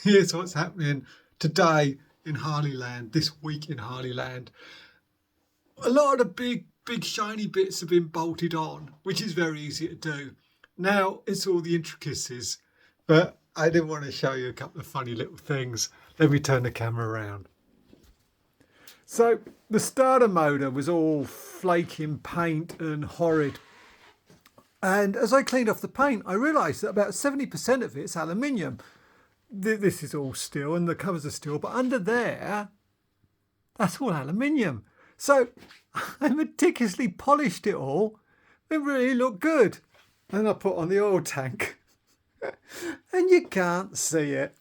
here's what's happening today in Harleyland, this week in Harleyland. A lot of the big shiny bits have been bolted on, which is very easy to do. Now it's all the intricacies, but I did want to show you a couple of funny little things. Let me turn the camera around. So the starter motor was all flaking paint and horrid. And as I cleaned off the paint, I realised that about 70% of it's aluminium. This is all steel and the covers are steel, but under there, that's all aluminium. So I meticulously polished it all. It really looked good. And I put on the oil tank. And you can't see it.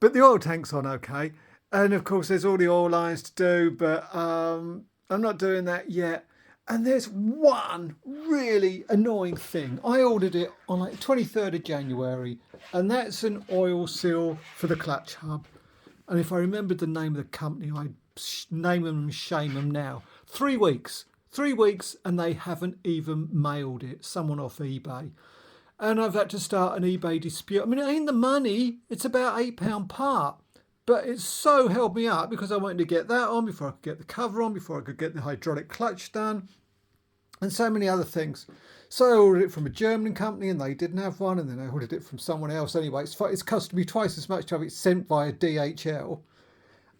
But the oil tank's on okay. And of course there's all the oil lines to do, but I'm not doing that yet. And there's one really annoying thing. I ordered it on like 23rd of January, and that's an oil seal for the clutch hub. And if I remembered the name of the company, I'd name them and shame them now. 3 weeks. 3 weeks, and they haven't even mailed it. Someone off eBay. And I've had to start an eBay dispute. I mean, it ain't the money. It's about £8 part. But it's so held me up because I wanted to get that on before I could get the cover on, before I could get the hydraulic clutch done, and so many other things. So I ordered it from a German company and they didn't have one, and then I ordered it from someone else. Anyway, it's cost me twice as much to have it sent via DHL.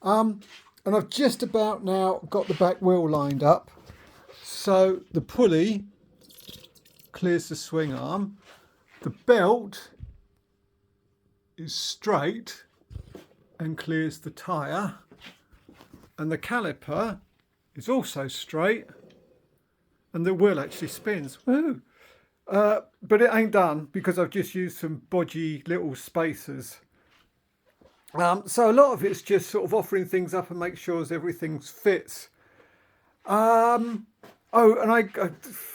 And I've just about now got the back wheel lined up. So the pulley clears the swing arm. The belt is straight and clears the tyre, and the caliper is also straight, and the wheel actually spins. Woo! But it ain't done because I've just used some bodgy little spacers. So a lot of it's just sort of offering things up and make sure everything fits. And I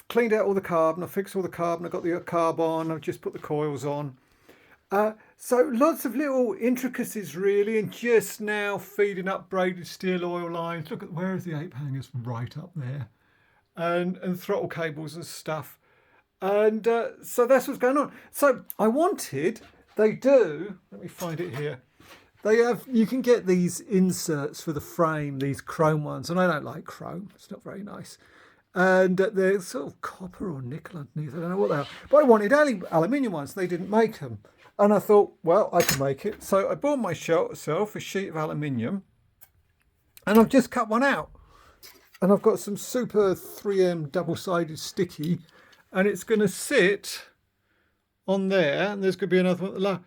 cleaned out all the carbon, I fixed all the carbon, I got the carb on, I've just put the coils on. So lots of little intricacies really, and just now feeding up braided steel oil lines. Look at where are the ape hangers? Right up there. And throttle cables and stuff. And so that's what's going on. So they do, let me find it here. You can get these inserts for the frame, these chrome ones, and I don't like chrome, it's not very nice. And they're sort of copper or nickel underneath, I don't know what they are. But I wanted aluminium ones, they didn't make them. And I thought, well, I can make it. So I bought myself a sheet of aluminium, and I've just cut one out. And I've got some super 3M double-sided sticky, and it's going to sit on there, and there's going to be another one.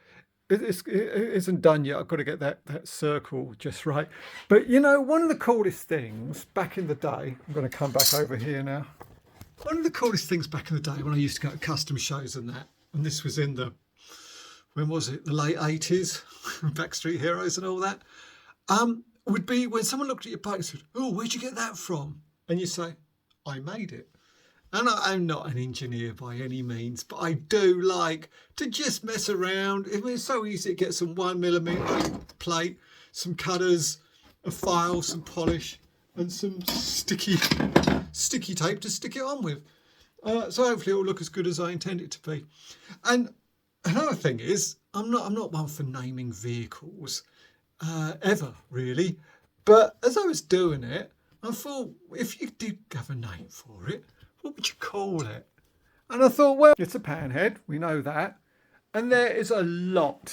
It isn't done yet. I've got to get that circle just right. But you know, one of the coolest things back in the day, I'm going to come back over here now. One of the coolest things back in the day when I used to go to custom shows and that, and this was in the, when was it? The late 80s, Backstreet Heroes and all that, would be when someone looked at your bike and said, oh, where'd you get that from? And you say, I made it. And I'm not an engineer by any means, but I do like to just mess around. I mean, it's so easy to get some 1mm plate, some cutters, a file, some polish, and some sticky tape to stick it on with. So hopefully it will look as good as I intend it to be. And another thing is, I'm not one for naming vehicles, ever really. But as I was doing it, I thought, if you did have a name for it, what would you call it? And I thought, well, it's a panhead, we know that. And there is a lot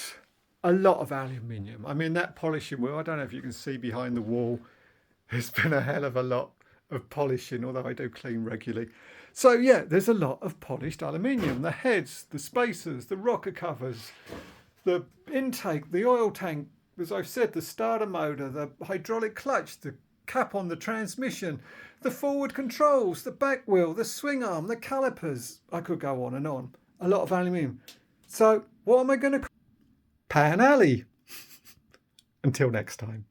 of aluminium. I mean, that polishing wheel, I don't know if you can see behind the wall, there's been a hell of a lot of polishing, although I do clean regularly. So yeah, there's a lot of polished aluminium. The heads, the spacers, the rocker covers, the intake, the oil tank, as I've said, the starter motor, the hydraulic clutch, the cap on the transmission, the forward controls, the back wheel, the swing arm, the calipers. I could go on and on. A lot of aluminium. So what am I going to call? Pan Alley. Until next time.